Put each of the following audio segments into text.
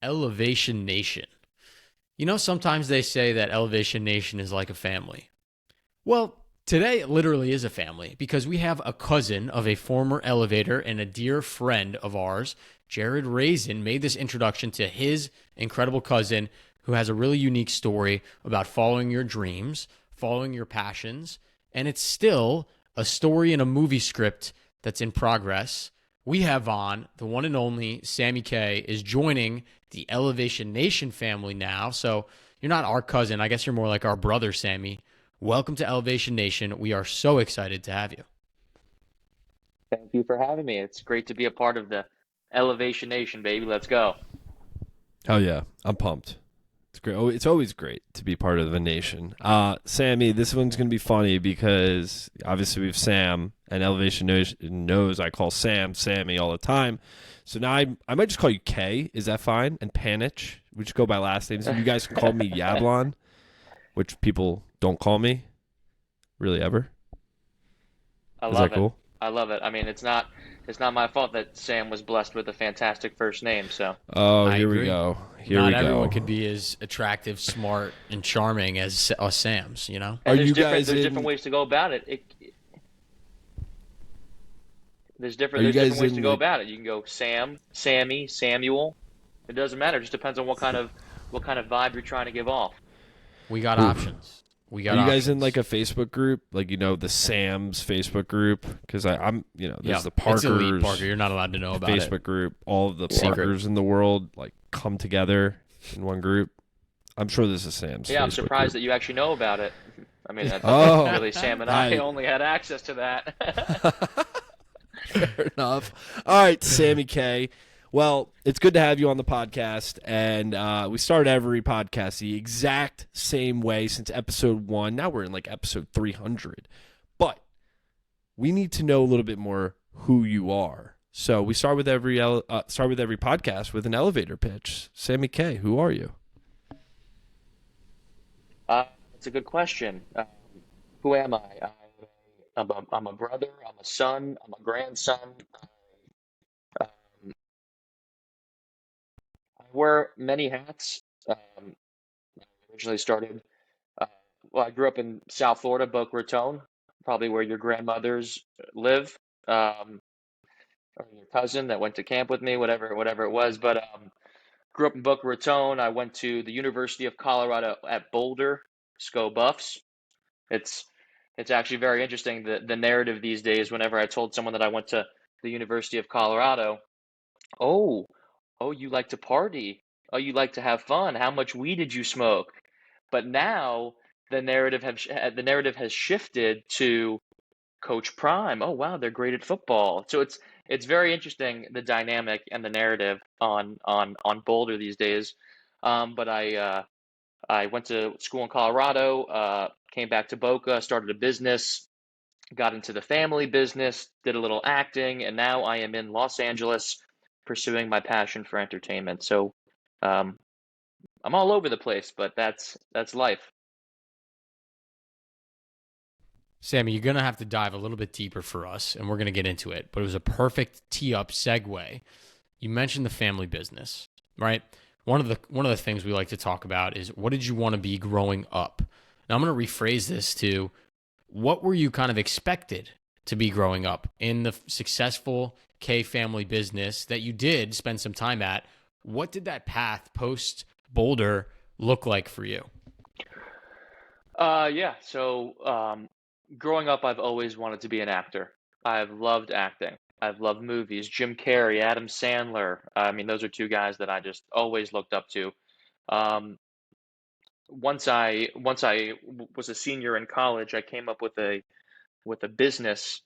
Elevation Nation. You know, sometimes they say that Elevation Nation is like a family. Well, today it literally is a family because we have a cousin of a former elevator and a dear friend of ours. Jared Raisin made this introduction to his incredible cousin who has a really unique story about following your dreams, following your passions, and it's still a story in a movie script that's in progress. We have on the one and only Sammy Kaye is joining the Elevation Nation family now. So you're not our cousin. I guess you're more like our brother, Sammy. Welcome to Elevation Nation. We are so excited to have you. Thank you for having me. It's great to be a part of the Elevation Nation, baby. Let's go. Oh yeah, I'm pumped. It's great. Oh, it's always great to be part of the nation. Sammy, this one's gonna be funny because obviously we have Sam, and knows I call Sam Sammy all the time. So now I might just call you K. Is that fine? And Panich, we just go by last names. You guys can call me Yablon, which people don't call me really ever. I Is love that it. cool? I love it. I mean, it's not my fault that Sam was blessed with a fantastic first name. So Oh, I here we agree. go. Here Not we everyone go. could be as attractive, smart, and charming as us Sams, Are and there's you different guys there's different in? ways to go about it. Are you There's different guys ways to in go like? about it. You can go Sam, Sammy, Samuel. It doesn't matter. It just depends on what kind of vibe you're trying to give off. We got Oof. options. We Are got you guys in like options. a Facebook group, like the Sam's Facebook group? Because I'm, there's Yep. the It's elite, Parker. Parkers You're not allowed to know about it. Facebook group. All of the Yeah. Secret. Parkers in the world like come together in one group. I'm sure this is Sam's Yeah, I'm Facebook surprised group. that you actually know about it. I mean, I thought that Oh, really Sam and I I only had access to that. fair enough. All right, Sammy K. Well, it's good to have you on the podcast, and we start every podcast the exact same way since episode 1. Now we're in like episode 300, but we need to know a little bit more who you are. So we start with every podcast with an elevator pitch. Sammy K, who are you? It's a good question. Who am I? I'm a brother. I'm a son. I'm a grandson. Um, I wear many hats. I originally started. Uh, well, I grew up in South Florida, Boca Raton, probably where your grandmothers live, um, or your cousin that went to camp with me, whatever it was. But grew up in Boca Raton. I went to the University of Colorado at Boulder. Sco Buffs. It's it's actually very interesting the narrative these days. Whenever I told someone that I went to the University of Colorado, oh, oh, you like to party. Oh, you like to have fun. How much weed did you smoke? But now the narrative has shifted to Coach Prime. Oh, wow, they're great at football. So it's very interesting the dynamic and the narrative on Boulder these days. But I went to school in Colorado, came back to Boca, started a business, got into the family business, did a little acting, and now I am in Los Angeles pursuing my passion for entertainment. So um, I'm all over the place, but that's life. Sammy, you're going to have to dive a little bit deeper for us, and we're going to get into it. But it was a perfect tee up segue. You mentioned the family business, right? One of the things we like to talk about is what did you want to be growing up? Now I'm going to rephrase this to what were you kind of expected to be growing up in the successful K family business that you did spend some time at? What did that path post Boulder look like for you? Yeah. So growing up, I've always wanted to be an actor. I've loved acting. I've loved movies. Jim Carrey, Adam Sandler. I mean, those are two guys that I just always looked up to. Um, once I was a senior in college, I came up with a business,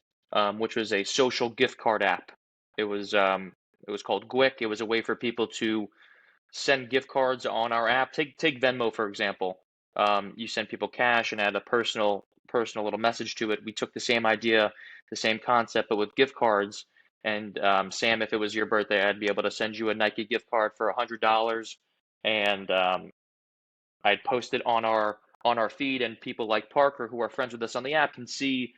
which was a social gift card app. It was um, it was called Gwick. It was a way for people to send gift cards on our app. Take Venmo for example. You send people cash and add a personal little message to it. We took the same idea, the same concept, but with gift cards. And Sam, if it was your birthday, I'd be able to send you a Nike gift card for $100, and I'd post it on our feed, and people like Parker, who are friends with us on the app, can see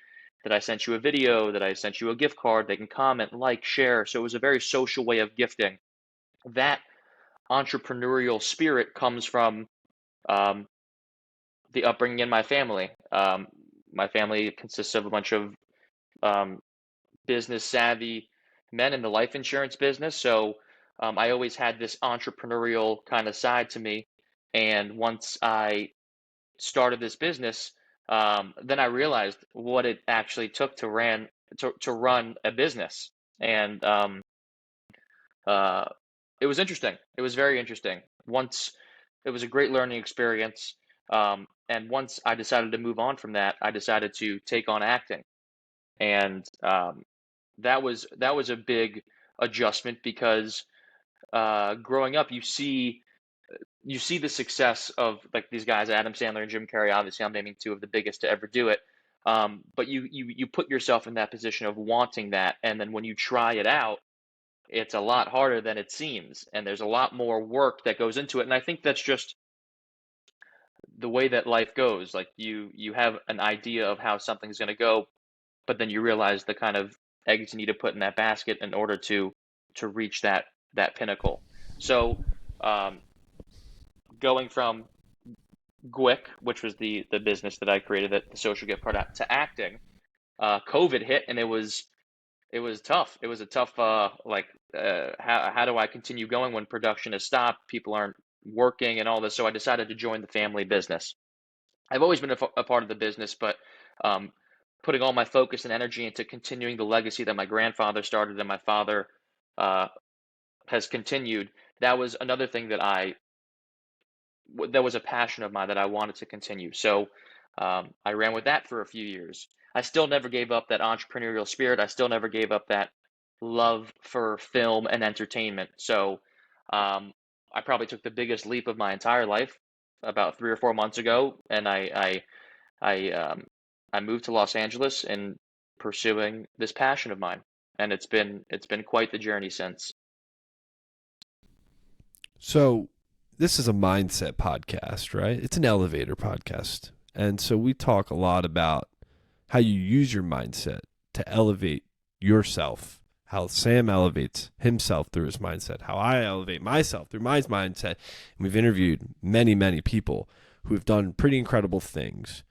that I sent you a video, that I sent you a gift card. They can comment, like, share. So it was a very social way of gifting. That entrepreneurial spirit comes from um, the upbringing in my family. My family consists of a bunch of um, business savvy men in the life insurance business. So I always had this entrepreneurial kind of side to me. And once I started this business, then I realized what it actually took to run a business. And uh, it was interesting. It was very interesting. Once it was a great learning experience. And once I decided to move on from that, I decided to take on acting. And that was a big adjustment because growing up, you see the success of like these guys, Adam Sandler and Jim Carrey. Obviously, I'm naming two of the biggest to ever do it. But you put yourself in that position of wanting that, and then when you try it out, it's a lot harder than it seems, and there's a lot more work that goes into it. And I think that's just the way that life goes. Like you have an idea of how something's going to go, but then you realize the kind of eggs you need to put in that basket in order to reach that pinnacle. So um, going from Gwick, which was the business that I created, that the social gift card app, to acting, COVID hit, and it was tough. It was a tough how do I continue going when production is stopped, people aren't working, and all this. So I decided to join the family business. I've always been a part of the business, but um, putting all my focus and energy into continuing the legacy that my grandfather started and my father uh, has continued. That was another thing that was a passion of mine that I wanted to continue. So I ran with that for a few years. I still never gave up that entrepreneurial spirit. I still never gave up that love for film and entertainment. So I probably took the biggest leap of my entire life about 3 or 4 months ago, and I I moved to Los Angeles and pursuing this passion of mine, and it's been quite the journey since. So, this is a mindset podcast, right? It's an elevator podcast. And so we talk a lot about how you use your mindset to elevate yourself, how Sam elevates himself through his mindset, how I elevate myself through my mindset. And we've interviewed many, many people who have done pretty incredible things.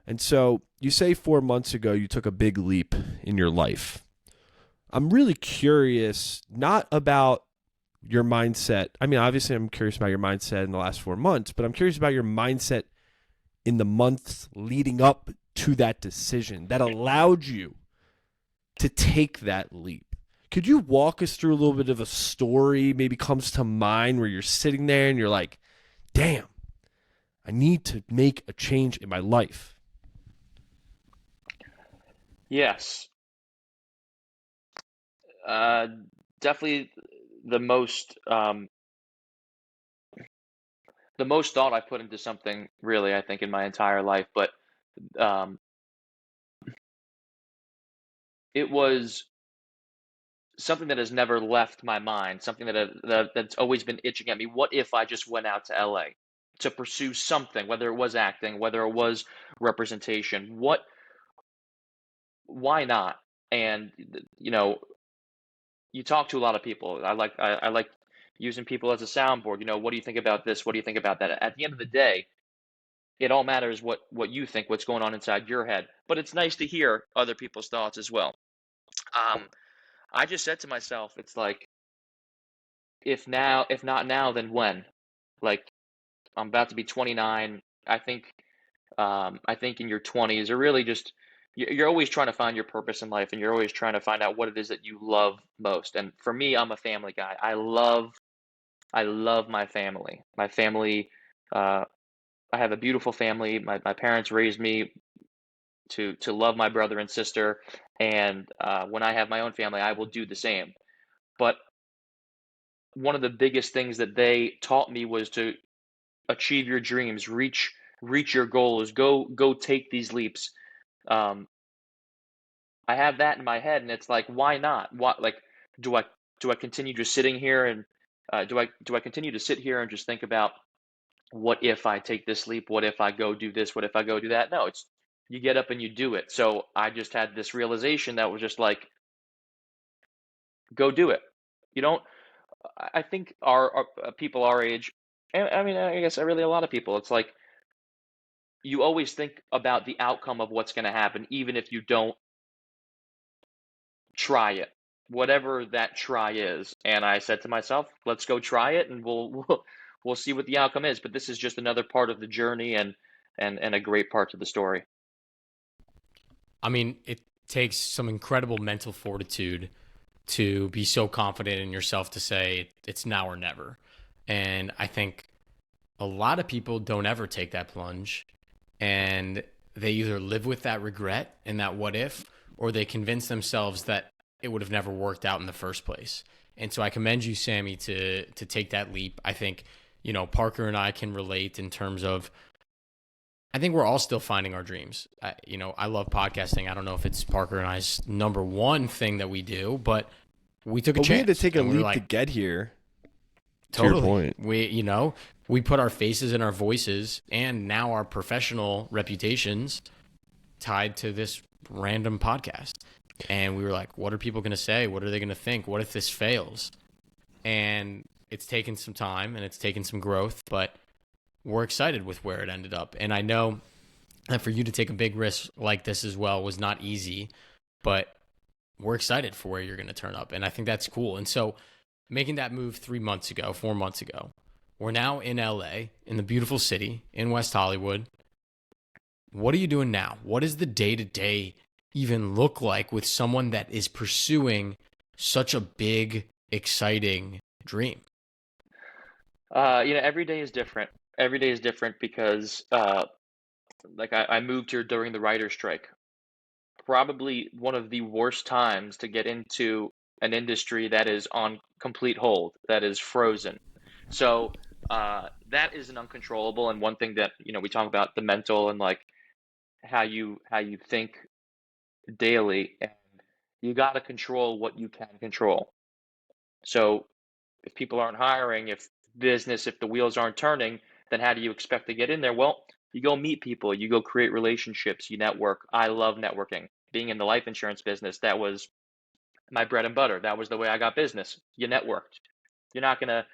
And so you say 4 months ago you took a big leap in your life. I'm really curious, not about your mindset. I mean, obviously, I'm curious about your mindset in the last 4 months, but I'm curious about your mindset in the months leading up to that decision that allowed you to take that leap. Could you walk us through a little bit of a story, maybe comes to mind, where you're sitting there and you're like, damn, I need to make a change in my life? Yes, uh, definitely the most um, the most thought I put into something really, I think, in my entire life. But um, it was something that has never left my mind, something that's always been itching at me. What if I just went out to LA to pursue something, whether it was acting, whether it was representation? Why not? And you know, you talk to a lot of people. I like using people as a soundboard. What do you think about this? What do you think about that? At the end of the day, it all matters what you think, what's going on inside your head. But it's nice to hear other people's thoughts as well. Um, I just said to myself, it's like, if not now, then when? Like, I'm about to be 29. I think in your 20s are really just you're always trying to find your purpose in life, and you're always trying to find out what it is that you love most. And for me, I'm a family guy. I love my family. My family, uh, I have a beautiful family. My parents raised me to love my brother and sister, and when I have my own family, I will do the same. But one of the biggest things that they taught me was to achieve your dreams, reach your goals, go take these leaps. Um, I have that in my head, and it's like, why not? What like do I do I continue just sitting here and do I continue to sit here and just think about what if I take this leap? What if I go do this? What if I go do that? No, it's you get up and you do it. So I just had this realization that was just like, go do it. You don't. I think our people our age, and I mean, I guess really a lot of people, it's like you always think about the outcome of what's going to happen, even if you don't try it, whatever that try is. And I said to myself, let's go try it, and we'll see what the outcome is. But this is just another part of the journey, and a great part to the story. I mean, it takes some incredible mental fortitude to be so confident in yourself to say it's now or never. And I think a lot of people don't ever take that plunge, and they either live with that regret and that what if, or they convince themselves that it would have never worked out in the first place. And so I commend you, Sammy, to take that leap. I think, Parker and I can relate in terms of, I think we're all still finding our dreams. I love podcasting. I don't know if it's Parker and I's number one thing that we do, but we took a chance. We had to take a and we were leap to like, get here. totally. To your point. We put our faces and our voices and now our professional reputations tied to this random podcast. And we were like, what are people going to say? What are they going to think? What if this fails? And it's taken some time and it's taken some growth, but we're excited with where it ended up. And I know that for you to take a big risk like this as well was not easy, but we're excited for where you're going to turn up. And I think that's cool. And so making that move 4 months ago, we're now in LA, in the beautiful city, in West Hollywood. What are you doing now? What does the day-to-day even look like with someone that is pursuing such a big, exciting dream? Every day is different. Every day is different because, I moved here during the writer's strike. Probably one of the worst times to get into an industry that is on complete hold, that is frozen. So that is an uncontrollable, and one thing that we talk about the mental and like how you think daily, and you got to control what you can control. So if people aren't hiring, if the wheels aren't turning, then how do you expect to get in there? Well, you go meet people, you go create relationships, you network. I love networking. Being in the life insurance business, that was my bread and butter. That was the way I got business. You networked. You're not gonna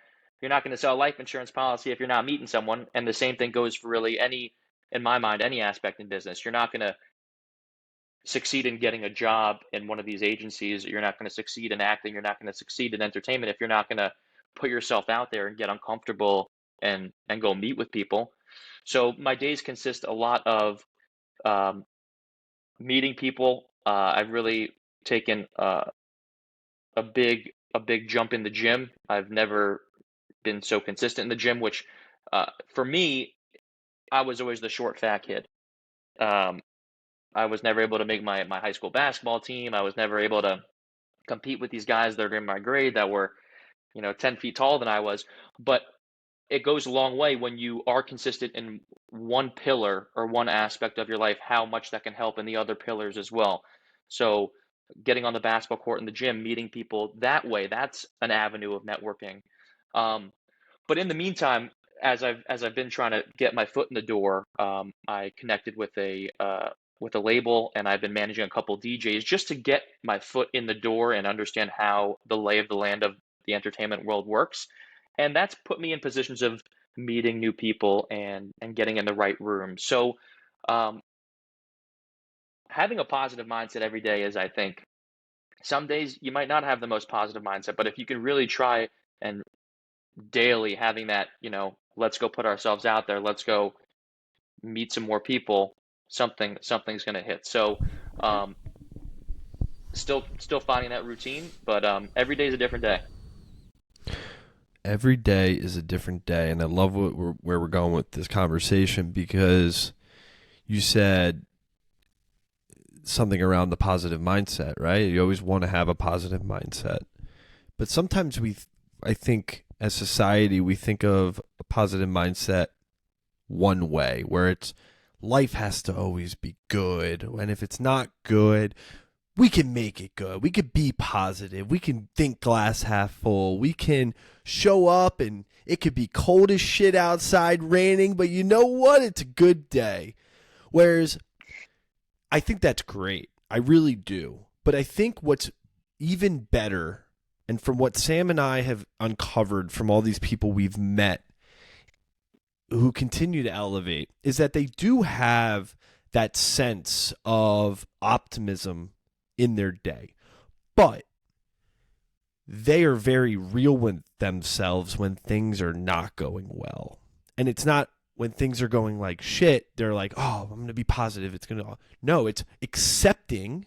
sell a life insurance policy if you're not meeting someone. And the same thing goes for really in my mind, any aspect in business. You're not gonna succeed in getting a job in one of these agencies. You're not going to succeed in acting. You're not going to succeed in entertainment if you're not going to put yourself out there and get uncomfortable and go meet with people. So my days consist a lot of meeting people. I've really taken a big jump in the gym. I've never been so consistent in the gym, which for me, I was always the short, fat kid. I was never able to make my high school basketball team. I was never able to compete with these guys that are in my grade that were, 10 feet taller than I was. But it goes a long way when you are consistent in one pillar or one aspect of your life, how much that can help in the other pillars as well. So getting on the basketball court in the gym, meeting people that way, that's an avenue of networking. But in the meantime, as I've been trying to get my foot in the door, I connected with a label, and I've been managing a couple DJs just to get my foot in the door and understand how the lay of the land of the entertainment world works. And that's put me in positions of meeting new people and getting in the right room. So having a positive mindset every day is, I think, some days you might not have the most positive mindset, but if you can really try and daily having that, let's go put ourselves out there, let's go meet some more people, something's going to hit. So still finding that routine, but every day is a different day. Every day is a different day, and I love where we're going with this conversation, because you said something around the positive mindset, right? You always want to have a positive mindset, but sometimes I think as society, we think of a positive mindset one way, where it's life has to always be good, and if it's not good, we can make it good. We can be positive. We can think glass half full. We can show up and it could be cold as shit outside, raining, but you know what? It's a good day. Whereas I think that's great. I really do. But I think what's even better and from what Sam and I have uncovered from all these people we've met who continue to elevate, is that they do have that sense of optimism in their day. But they are very real with themselves when things are not going well. And it's not when things are going like shit, they're like, oh, I'm going to be positive. It's going to. No, it's accepting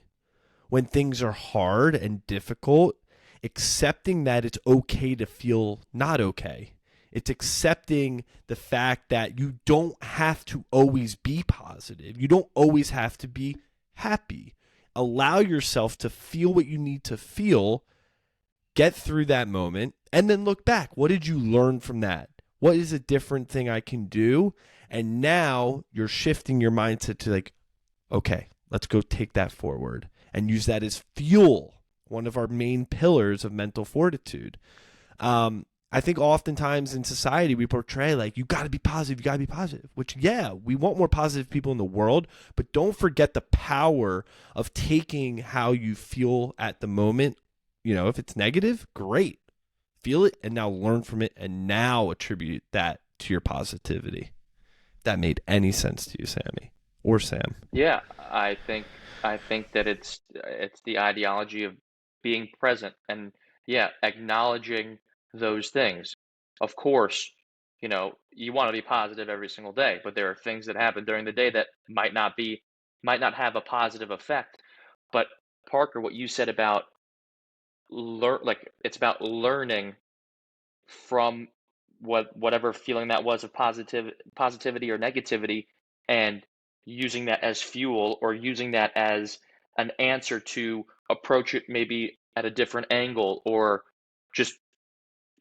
when things are hard and difficult, accepting that it's okay to feel not okay. It's accepting the fact that you don't have to always be positive. You don't always have to be happy. Allow yourself to feel what you need to feel, get through that moment, and then look back. What did you learn from that? What is a different thing I can do? And now you're shifting your mindset to like, okay, let's go take that forward and use that as fuel, one of our main pillars of mental fortitude. I think oftentimes in society we portray like, you got to be positive, which, yeah, we want more positive people in the world, but don't forget the power of taking how you feel at the moment. You know, if it's negative, great. Feel it and now learn from it and now attribute that to your positivity. If that made any sense to you, Sammy or Sam. Yeah, I think that it's the ideology of being present and, yeah, acknowledging those things. Of course, you want to be positive every single day, but there are things that happen during the day that might not have a positive effect. But Parker, what you said about it's about learning from whatever feeling that was of positivity or negativity, and using that as fuel, or using that as an answer to approach it maybe at a different angle, or just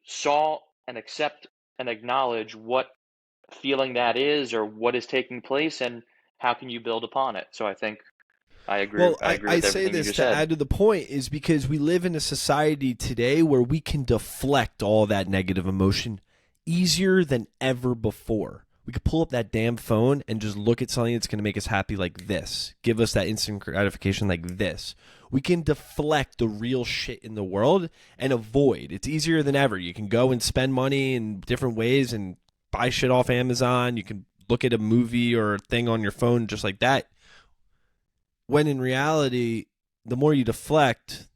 saw and accept and acknowledge what feeling that is, or what is taking place, and how can you build upon it. So I think I agree. Well, I agree I with say everything you this just to said. add to the point is because we live in a society today where we can deflect all that negative emotion easier than ever before. We could pull up that damn phone and just look at something that's going to make us happy like this, give us that instant gratification like this. We can deflect the real shit in the world and avoid. It's easier than ever. You can go and spend money in different ways and buy shit off Amazon. You can look at a movie or a thing on your phone just like that. When in reality, the more you deflect,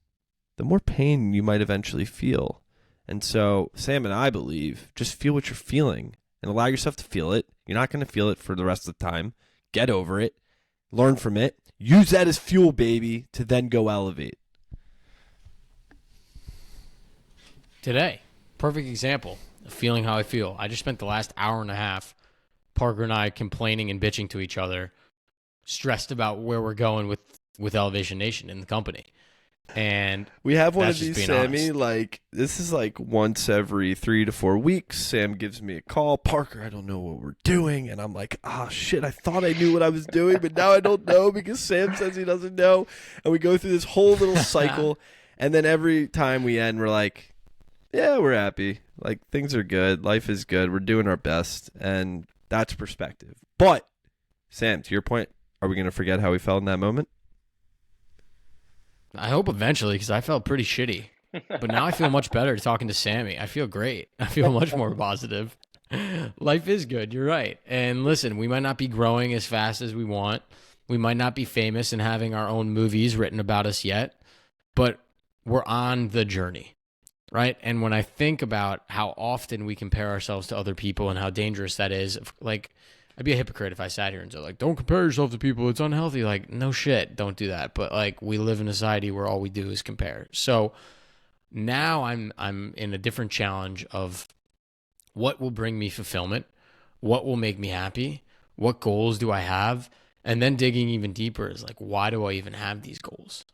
the more pain you might eventually feel. And so Sam and I believe, just feel what you're feeling and allow yourself to feel it. You're not going to feel it for the rest of the time. Get over it. Learn from it. Use that as fuel, baby, to then go elevate. Today, perfect example of feeling how I feel. I just spent the last hour and a half, Parker and I, complaining and bitching to each other, stressed about where we're going with Elevation Nation in the company. And we have one of that's just these, being Sammy, honest. like this is like once every 3 to 4 weeks. Sam gives me a call. Parker, I don't know what we're doing. And I'm like, ah, shit, I thought I knew what I was doing, but now I don't know because Sam says he doesn't know. And we go through this whole little cycle. And then every time we end, we're like, yeah, we're happy. Like, things are good. Life is good. We're doing our best. And that's perspective. But, Sam, to your point, are we going to forget how we felt in that moment? I hope eventually, because I felt pretty shitty. But now I feel much better talking to Sammy. I feel great. I feel much more positive. Life is good. You're right. And listen, we might not be growing as fast as we want. We might not be famous and having our own movies written about us yet. But we're on the journey, right? And when I think about how often we compare ourselves to other people and how dangerous that is, like, I'd be a hypocrite if I sat here and said, like, don't compare yourself to people. It's unhealthy. Like, no shit. Don't do that. But, like, we live in a society where all we do is compare. So now I'm in a different challenge of what will bring me fulfillment, what will make me happy, what goals do I have, and then digging even deeper is like, why do I even have these goals?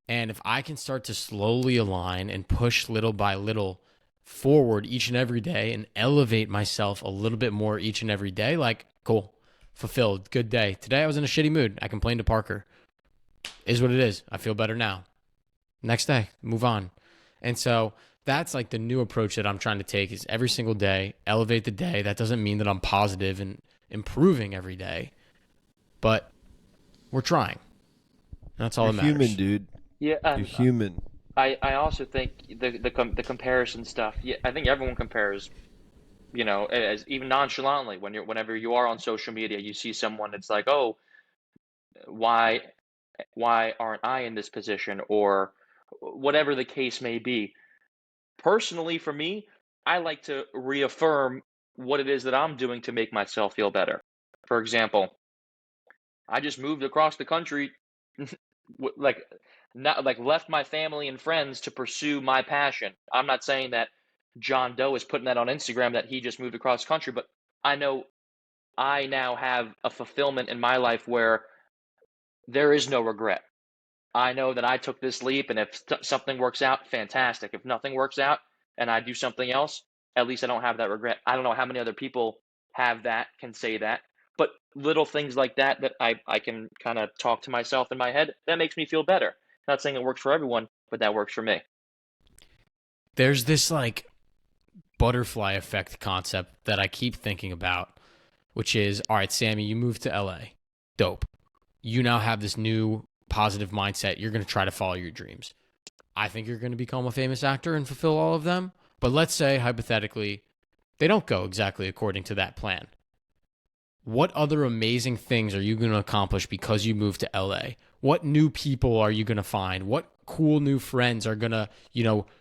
And if I can start to slowly align and push little by little forward each and every day and elevate myself a little bit more each and every day, like, cool, fulfilled, good day. Today I was in a shitty mood. I complained to Parker. Is what it is. I feel better now. Next day, move on. And so that's like the new approach that I'm trying to take is every single day, elevate the day. That doesn't mean that I'm positive and improving every day, but we're trying. That's all You're that matters. human, dude. Yeah, You're human. I also think the comparison stuff. Yeah, I think everyone compares, as even nonchalantly whenever you are on social media, you see someone. It's like, oh, why why aren't I in this position, or whatever the case may be. Personally, for me, I like to reaffirm what it is that I'm doing to make myself feel better. For example, I just moved across the country, like not like left my family and friends to pursue my passion. I'm not saying that John Doe is putting that on Instagram that he just moved across the country, but I know I now have a fulfillment in my life where there is no regret. I know that I took this leap, and if something works out, fantastic. If nothing works out and I do something else, at least I don't have that regret. I don't know how many other people have that, can say that, but little things like that that I can kind of talk to myself in my head, that makes me feel better. Not saying it works for everyone, but that works for me. There's this like butterfly effect concept that I keep thinking about, which is, all right, Sammy, you moved to LA. Dope. You now have this new positive mindset. You're going to try to follow your dreams. I think you're going to become a famous actor and fulfill all of them. But let's say, hypothetically, they don't go exactly according to that plan. What other amazing things are you going to accomplish because you moved to LA? What new people are you going to find? What cool new friends are going to,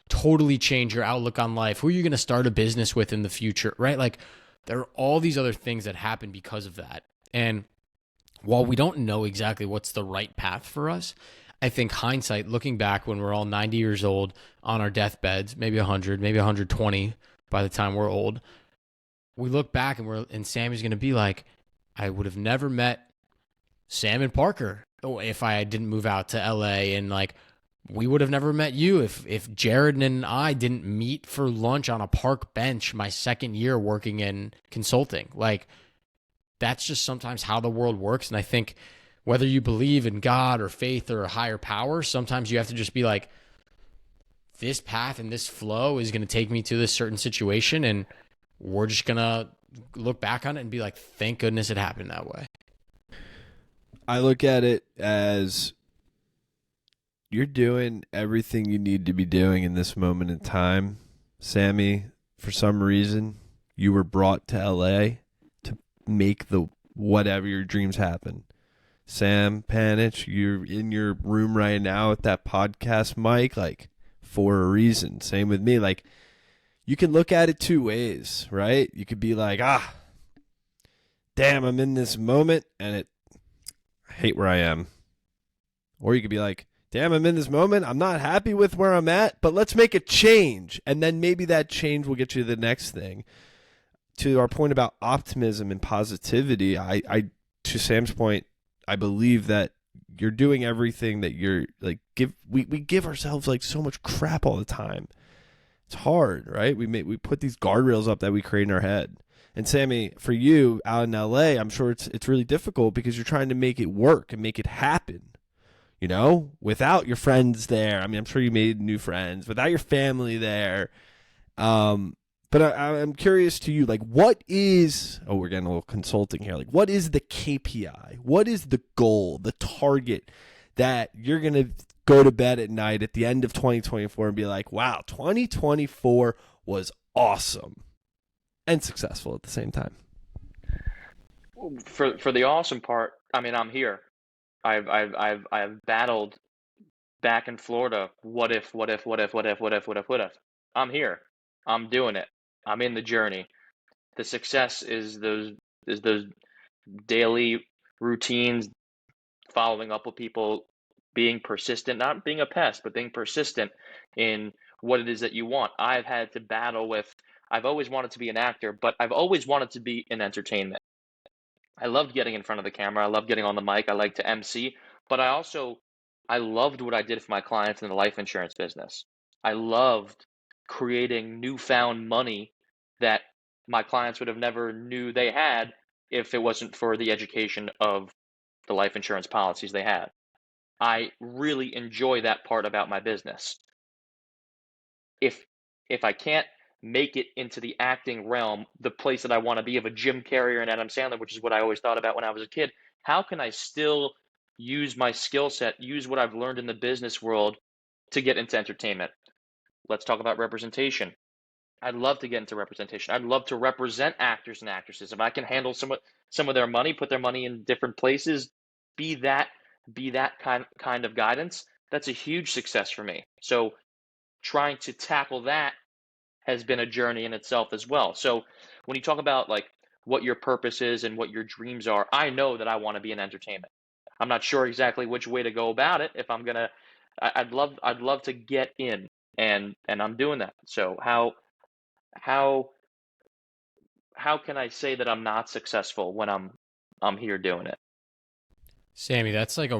totally change your outlook on life? Who are you going to start a business with in the future, right? Like, there are all these other things that happen because of that. And while we don't know exactly what's the right path for us, I think hindsight, looking back when we're all 90 years old on our deathbeds, maybe 100, maybe 120 by the time we're old, we look back and Sammy's going to be like, I would have never met Sam and Parker if I didn't move out to LA, and like we would have never met you if Jared and I didn't meet for lunch on a park bench my second year working in consulting. Like, that's just sometimes how the world works. And I think whether you believe in God or faith or a higher power, sometimes you have to just be like, this path and this flow is going to take me to this certain situation, and we're just going to look back on it and be like, thank goodness it happened that way. I look at it as you're doing everything you need to be doing in this moment in time. Sammy, for some reason, you were brought to LA to make the whatever your dreams happen. Sam Panich, you're in your room right now with that podcast mic, like, for a reason. Same with me. Like, you can look at it two ways, right? You could be like, damn, I'm in this moment and I hate where I am. Or you could be like, damn, I'm in this moment. I'm not happy with where I'm at, but let's make a change. And then maybe that change will get you to the next thing. To our point about optimism and positivity, I to Sam's point, I believe that you're doing everything that you're like, we give ourselves like so much crap all the time. It's hard, right? We put these guardrails up that we create in our head. And Sammy, for you out in LA, I'm sure it's really difficult because you're trying to make it work and make it happen. Without your friends there. I mean, I'm sure you made new friends without your family there. But I'm curious to you, like, what is, we're getting a little consulting here. Like, what is the KPI? What is the goal, the target that you're going to go to bed at night at the end of 2024 and be like, wow, 2024 was awesome and successful at the same time? For the awesome part, I mean, I'm here. I've battled back in Florida. What if? I'm here. I'm doing it. I'm in the journey. The success is those daily routines, following up with people, being persistent, not being a pest, but being persistent in what it is that you want. I've had to battle with, I've always wanted to be an actor, but I've always wanted to be in entertainment. I loved getting in front of the camera. I loved getting on the mic. I like to MC, but I loved what I did for my clients in the life insurance business. I loved creating newfound money that my clients would have never knew they had if it wasn't for the education of the life insurance policies they had. I really enjoy that part about my business. If I can't make it into the acting realm, the place that I want to be of a Jim Carrey and Adam Sandler, which is what I always thought about when I was a kid, how can I still use my skill set, use what I've learned in the business world to get into entertainment. Let's talk about representation. I'd love to get into representation. I'd love to represent actors and actresses. If I can handle some of their money, put their money in different places, be that kind of guidance, that's a huge success for me. So trying to tackle that has been a journey in itself as well. So when you talk about like what your purpose is and what your dreams are, I know that I want to be in entertainment. I'm not sure exactly which way to go about it. If I'm gonna, I'd love to get in, and I'm doing that. So how how can I say that I'm not successful when I'm here doing it? Sammy, that's like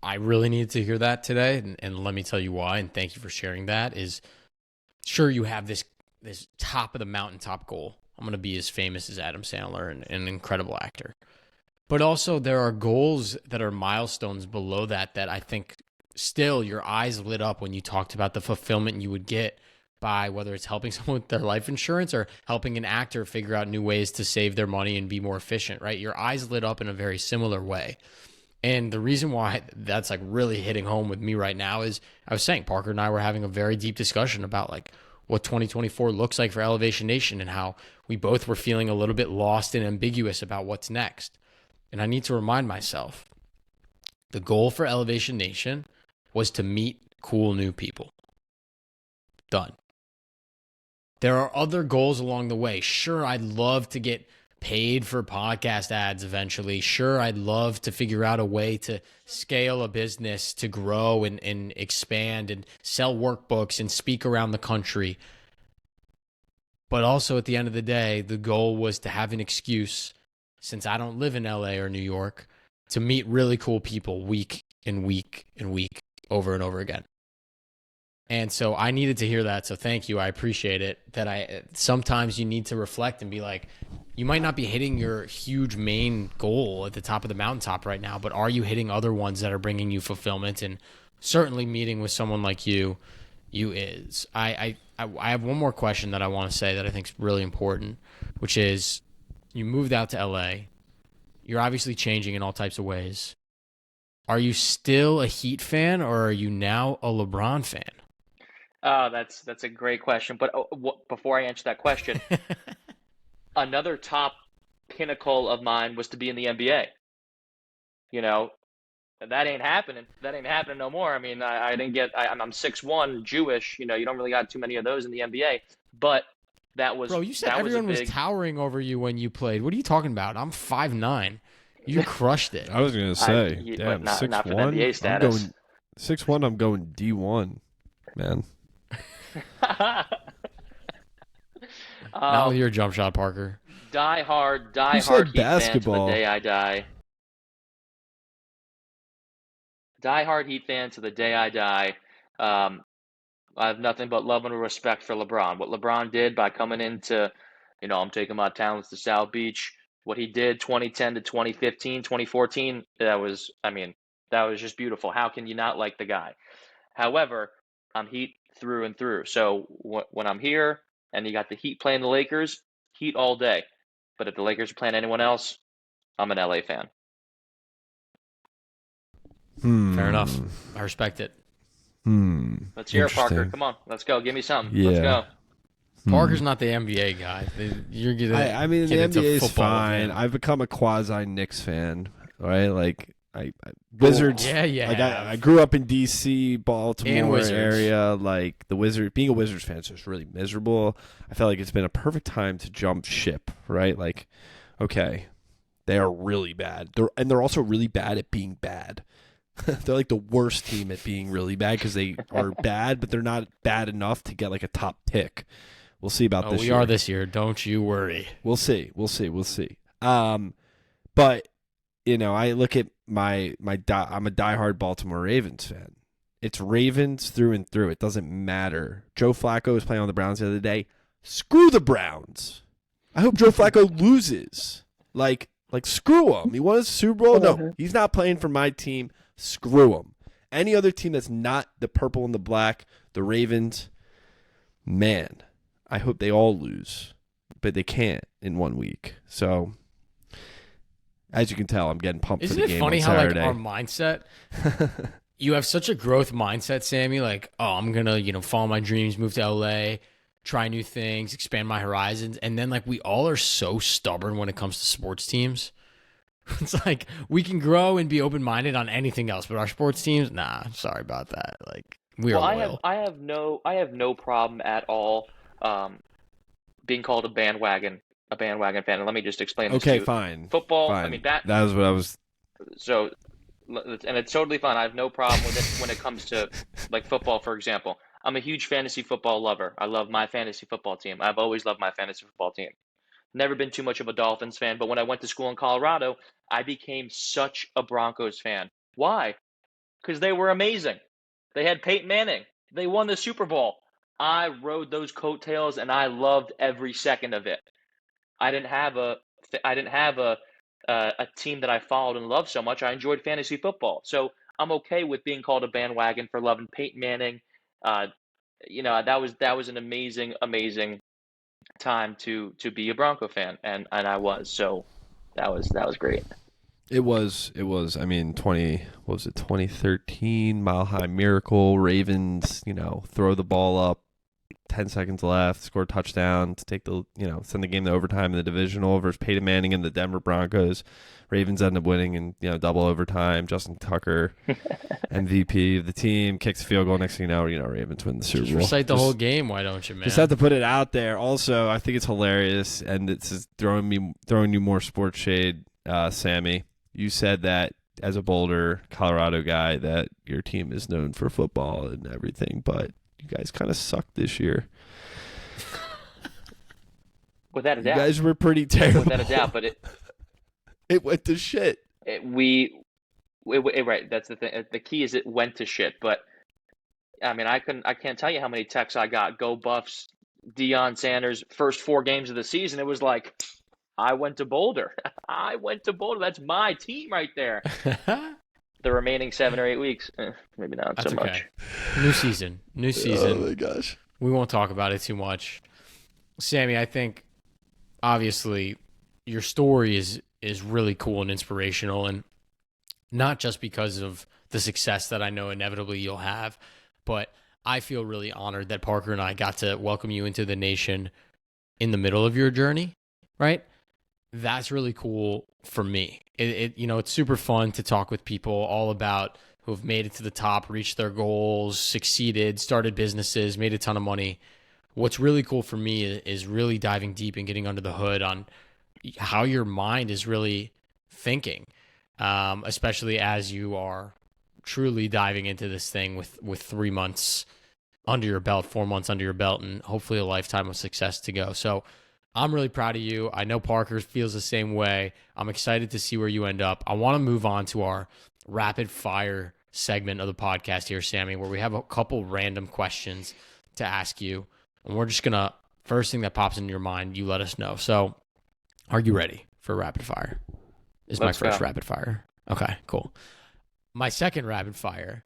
I really needed to hear that today, and let me tell you why. And thank you for sharing that. Is sure you have this top of the mountaintop goal. I'm gonna be as famous as Adam Sandler and an incredible actor. But also there are goals that are milestones below that I think still your eyes lit up when you talked about the fulfillment you would get by whether it's helping someone with their life insurance or helping an actor figure out new ways to save their money and be more efficient, right? Your eyes lit up in a very similar way. And the reason why that's like really hitting home with me right now is I was saying Parker and I were having a very deep discussion about like what 2024 looks like for Elevation Nation and how we both were feeling a little bit lost and ambiguous about what's next. And I need to remind myself, the goal for Elevation Nation was to meet cool new people. Done. There are other goals along the way. Sure, I'd love to get paid for podcast ads eventually. Sure, I'd love to figure out a way to scale a business, to grow and expand and sell workbooks and speak around the country. But also at the end of the day, the goal was to have an excuse, since I don't live in LA or New York, to meet really cool people week and week and week over and over again. And so I needed to hear that. So thank you. I appreciate it. Sometimes you need to reflect and be like, you might not be hitting your huge main goal at the top of the mountaintop right now, but are you hitting other ones that are bringing you fulfillment? And certainly meeting with someone like you is. I have one more question that I want to say that I think is really important, which is you moved out to LA. You're obviously changing in all types of ways. Are you still a Heat fan or are you now a LeBron fan? Oh, that's a great question. But before I answer that question, another top pinnacle of mine was to be in the NBA. You know, that ain't happening. That ain't happening no more. I mean, I didn't get. I'm 6'1", Jewish. You know, you don't really got too many of those in the NBA. But that was. Bro, you said that everyone was was towering over you when you played. What are you talking about? I'm 5'9". You crushed it. I was gonna say, but damn, not 6'1". for the NBA status. I'm going 6'1". I'm going D1, man. Not with your jump shot, Parker. Die hard Heat fan to the day I die. Die hard Heat fan to the day I die. I have nothing but love and respect for LeBron. What LeBron did by coming into, I'm taking my talents to South Beach. What he did 2010 to 2015, 2014, that was just beautiful. How can you not like the guy? However, I'm Heat through and through. So when I'm here and you got the Heat playing the Lakers, Heat all day. But if the Lakers are playing anyone else, I'm an LA fan. Fair enough. I respect it. Let's hear it, Parker. Come on, let's go. Give me something. Yeah. Let's go. Parker's not the NBA guy. You're getting. I mean, the NBA is fine. I've become a quasi Knicks fan, right? Like Wizards. Yeah. Like I grew up in DC, Baltimore area. Like being a Wizards fan is just really miserable. I felt like it's been a perfect time to jump ship, right? Like, okay, they are really bad. They're also really bad at being bad. They're like the worst team at being really bad because they are bad, but they're not bad enough to get like a top pick. We'll see about this year. We are this year. Don't you worry. We'll see. But I look at I'm a diehard Baltimore Ravens fan. It's Ravens through and through. It doesn't matter. Joe Flacco was playing on the Browns the other day. Screw the Browns. I hope Joe Flacco loses. Like screw him. He won a Super Bowl. No, he's not playing for my team. Screw him. Any other team that's not the purple and the black, the Ravens, man, I hope they all lose. But they can't in 1 week. So, as you can tell, I'm getting pumped for the game on Saturday. Isn't it funny how our mindset you have such a growth mindset, Sammy. Like, oh, I'm gonna, follow my dreams, move to LA, try new things, expand my horizons. And then like we all are so stubborn when it comes to sports teams. It's like we can grow and be open minded on anything else, but our sports teams, nah, sorry about that. Like we are Well, loyal. I have no problem at all being called a bandwagon fan. And let me just explain this to Okay, you. fine. Football, I Fine. mean that was what I was. so and it's totally fine. I have no problem with it when it comes to like football, for example. I'm a huge fantasy football lover. I love my fantasy football team. I've always loved my fantasy football team. Never been too much of a Dolphins fan, but when I went to school in Colorado, I became such a Broncos fan. Why? Because they were amazing. They had Peyton Manning. They won the Super Bowl. I rode those coattails and I loved every second of it. I didn't have a team that I followed and loved so much. I enjoyed fantasy football, so I'm okay with being called a bandwagon for loving Peyton Manning. Uh, that was an amazing time to be a Bronco fan, and I was. So that was great. It was. I mean, what was it? 2013 Mile High Miracle. Ravens, throw the ball up, 10 seconds left, score a touchdown to take send the game to overtime in the divisional versus Peyton Manning and the Denver Broncos. Ravens end up winning in double overtime. Justin Tucker, MVP of the team, kicks a field goal. Next thing you know, Ravens win the Super Bowl. Recite the whole game, why don't you, man? Just have to put it out there. Also, I think it's hilarious, and it's just throwing you more sports shade, Sammy. You said that as a Boulder, Colorado guy that your team is known for football and everything, but you guys kind of sucked this year. Without a doubt. You guys were pretty terrible. Without a doubt, but it went to shit. Right. That's the thing. The key is it went to shit. But I mean, I can't tell you how many texts I got. Go Buffs, Deion Sanders. First 4 games of the season, it was like, I went to Boulder. I went to Boulder. That's my team right there. The remaining 7 or 8 weeks, maybe not That's so okay. much. New season. Oh my gosh. We won't talk about it too much. Sammy, I think obviously your story is really cool and inspirational, and not just because of the success that I know inevitably you'll have, but I feel really honored that Parker and I got to welcome you into the nation in the middle of your journey, right? That's really cool for me. It's super fun to talk with people all about who have made it to the top, reached their goals, succeeded, started businesses, made a ton of money. What's really cool for me is really diving deep and getting under the hood on how your mind is really thinking, especially as you are truly diving into this thing with 3 months under your belt, 4 months under your belt, and hopefully a lifetime of success to go. So I'm really proud of you. I know Parker feels the same way. I'm excited to see where you end up. I want to move on to our rapid fire segment of the podcast here, Sammy, where we have a couple random questions to ask you. And we're just going to, first thing that pops into your mind, you let us know. So are you ready for rapid fire? This is my first rapid fire. Okay, cool. My second rapid fire,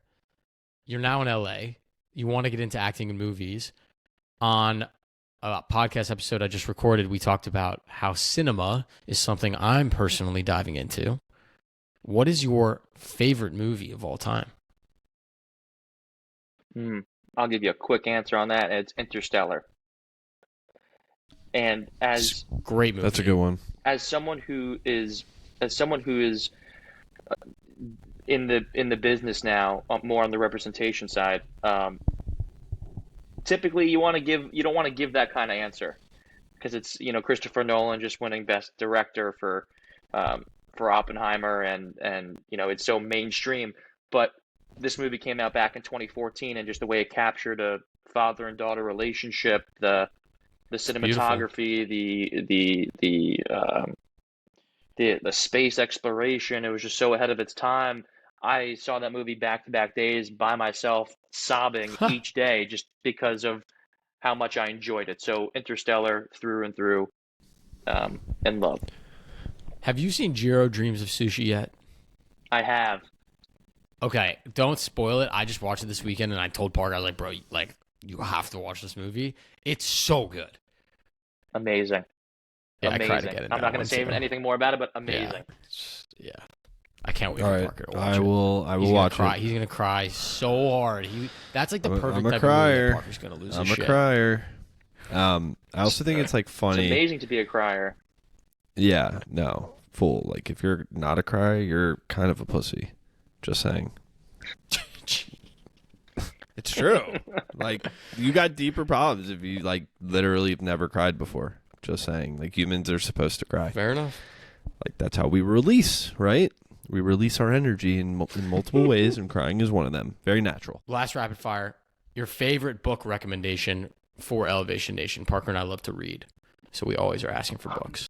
you're now in LA. You want to get into acting in movies. On a podcast episode I just recorded, we talked about how cinema is something I'm personally diving into. What is your favorite movie of all time? I'll give you a quick answer on that. It's Interstellar. And great movie. That's a good one. As someone who is in the business now, more on the representation side, typically you don't want to give that kind of answer because it's Christopher Nolan just winning Best Director for Oppenheimer, and it's so mainstream. But this movie came out back in 2014, and just the way it captured a father and daughter relationship, the cinematography, the space exploration, it was just so ahead of its time. I saw that movie back-to-back days by myself, sobbing each day just because of how much I enjoyed it. So Interstellar through and through, and love. Have you seen Jiro Dreams of Sushi yet? I have. Okay, don't spoil it. I just watched it this weekend, and I told Parker, I was like, bro, you have to watch this movie. It's so good. Amazing. Yeah, amazing. I cried again. I'm not going to say anything more about it, but amazing. Yeah. can't wait All for right, Parker to watch I it. will. I He's will gonna watch cry. it. He's gonna cry so hard. That's like the perfect I'm a type of movie that crier. Parker's gonna lose I'm his a shit. crier. I also think it's like It's funny. amazing to be a crier. Yeah, no, fool. Like if you're not a crier, you're kind of a pussy. Just saying. It's true. Like you got deeper problems if you like literally have never cried before. Just saying. Like humans are supposed to cry. Fair enough. Like that's how we release, right? We release our energy in multiple ways, and crying is one of them. Very natural. Last rapid fire. Your favorite book recommendation for Elevation Nation? Parker and I love to read, so we always are asking for books.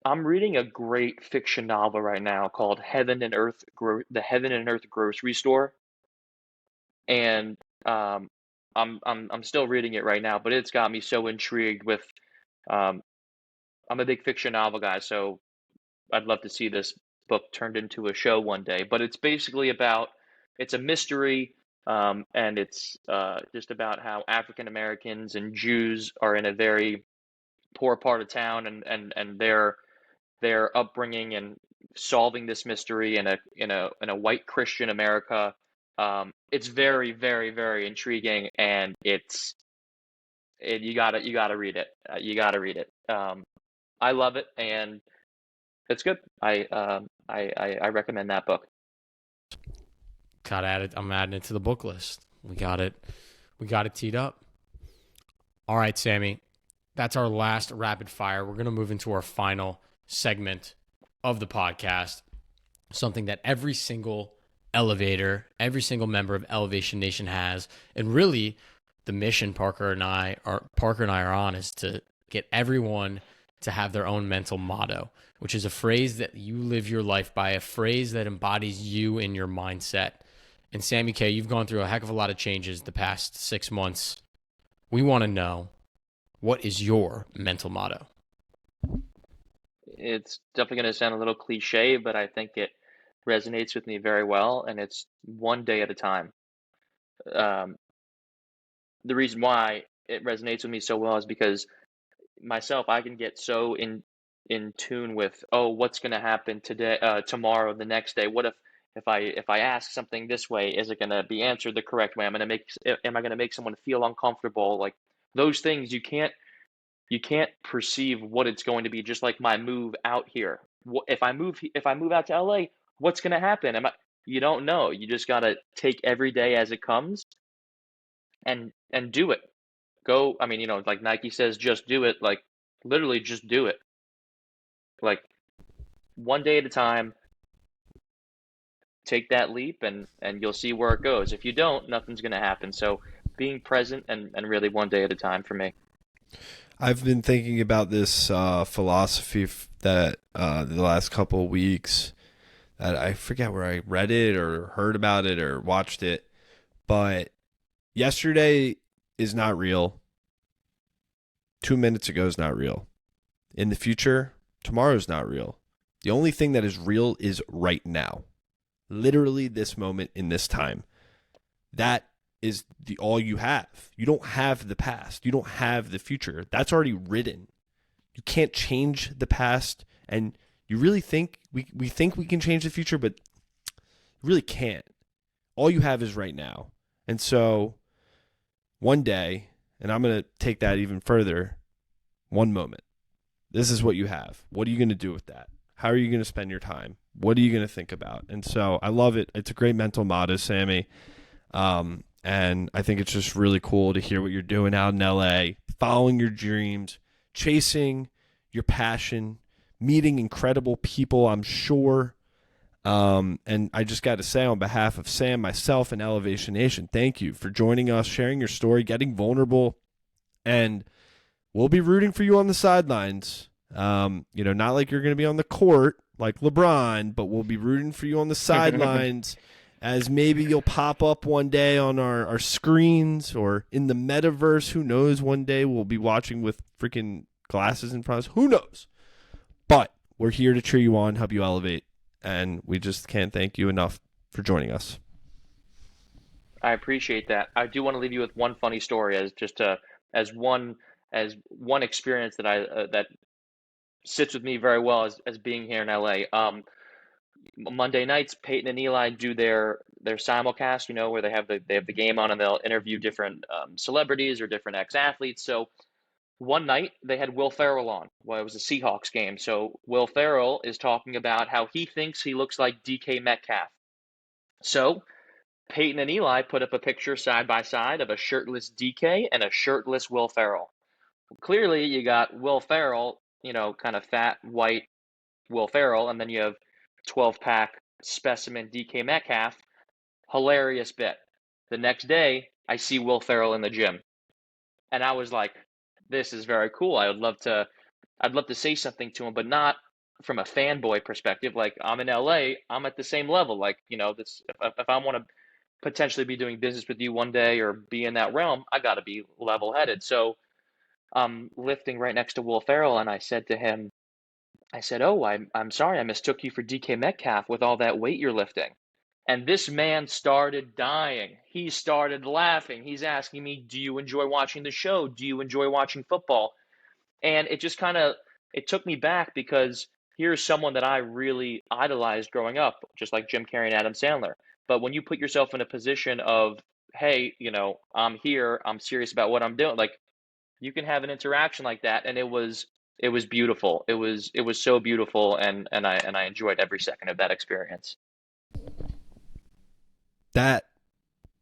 I'm reading a great fiction novel right now called The Heaven and Earth Grocery Store, and I'm still reading it right now, but it's got me so intrigued with. Um, I'm a big fiction novel guy, so I'd love to see this book turned into a show one day. But it's basically it's a mystery, and it's just about how African Americans and Jews are in a very poor part of town, and their upbringing and solving this mystery in a white Christian America. It's very, very, very intriguing, and you gotta read it. You gotta read it. I love it, and it's good. I recommend that book. I'm adding it to the book list. We got it. We got it teed up. All right, Sammy. That's our last rapid fire. We're gonna move into our final segment of the podcast. Something that every single elevator, every single member of Elevation Nation has, and really, the mission Parker and I are on is to get everyone to have their own mental motto, which is a phrase that you live your life by, a phrase that embodies you and your mindset. And Sammy Kaye, you've gone through a heck of a lot of changes the past 6 months. We want to know, what is your mental motto? It's definitely going to sound a little cliche, but I think it resonates with me very well, and it's one day at a time. Um, the reason why it resonates with me so well is because myself, I can get so in tune with, oh, what's going to happen today, tomorrow, the next day. What if I ask something this way, is it going to be answered the correct way? Am I going to make someone feel uncomfortable? Like those things, you can't perceive what it's going to be. Just like my move out here. If I move out to LA, what's going to happen? You don't know. You just got to take every day as it comes and do it. Go. I mean, like Nike says, just do it. Like literally, just do it. Like one day at a time. Take that leap, and you'll see where it goes. If you don't, nothing's going to happen. So being present and really one day at a time for me. I've been thinking about this philosophy that the last couple of weeks. That I forget where I read it or heard about it or watched it, but yesterday is not real. 2 minutes ago is not real. In the future, tomorrow is not real. The only thing that is real is right now. Literally this moment in this time. That is all you have. You don't have the past. You don't have the future. That's already written. You can't change the past, and you really think we think we can change the future, but you really can't. All you have is right now. And so one day, and I'm going to take that even further, one moment. This is what you have. What are you going to do with that? How are you going to spend your time? What are you going to think about? And so I love it. It's a great mental motto, Sammy. And I think it's just really cool to hear what you're doing out in LA, following your dreams, chasing your passion, meeting incredible people, I'm sure. And I just got to say, on behalf of Sam, myself, and Elevation Nation, thank you for joining us, sharing your story, getting vulnerable, and we'll be rooting for you on the sidelines. Not like you're going to be on the court like LeBron, but we'll be rooting for you on the sidelines as maybe you'll pop up one day on our screens or in the metaverse. Who knows? One day we'll be watching with freaking glasses in front of us. Who knows? But we're here to cheer you on, help you elevate, and we just can't thank you enough for joining us. I appreciate that. I do want to leave you with one funny story as one experience that sits with me very well as being here in LA. Monday nights, Peyton and Eli do their simulcast, where they have the game on and they'll interview different celebrities or different ex-athletes. So one night they had Will Ferrell on. Well, it was a Seahawks game. So Will Ferrell is talking about how he thinks he looks like DK Metcalf. So Peyton and Eli put up a picture side by side of a shirtless DK and a shirtless Will Ferrell. Clearly, you got Will Ferrell, kind of fat, white Will Ferrell, and then you have 12-pack specimen DK Metcalf. Hilarious bit. The next day, I see Will Ferrell in the gym. And I was like, this is very cool. I'd love to say something to him, but not from a fanboy perspective. Like, I'm in LA, I'm at the same level. Like, this if I want to potentially be doing business with you one day or be in that realm, I got to be level-headed. So I'm lifting right next to Will Ferrell, and I said to him, oh, I'm sorry, I mistook you for DK Metcalf with all that weight you're lifting. And this man started dying. He started laughing. He's asking me, do you enjoy watching the show? Do you enjoy watching football? And it just it took me back, because here's someone that I really idolized growing up, just like Jim Carrey and Adam Sandler. But when you put yourself in a position of, hey, I'm here, I'm serious about what I'm doing, like, you can have an interaction like that, and it was beautiful. It was so beautiful, and I enjoyed every second of that experience. That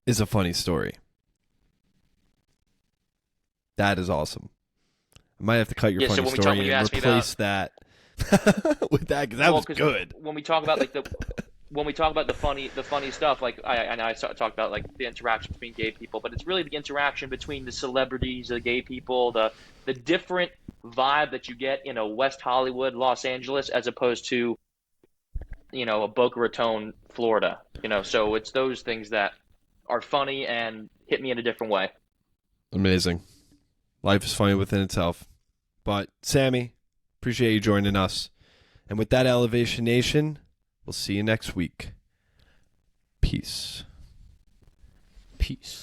is a funny story. That is awesome. I might have to cut your funny story and replace that with that, because that was good. When we talk about the funny stuff, like I talked about like the interaction between gay people, but it's really the interaction between the celebrities, the gay people, the different vibe that you get in a West Hollywood, Los Angeles, as opposed to a Boca Raton, Florida. So it's those things that are funny and hit me in a different way. Amazing. Life is funny within itself. But Sammy, appreciate you joining us. And with that, Elevation Nation, we'll see you next week. Peace. Peace.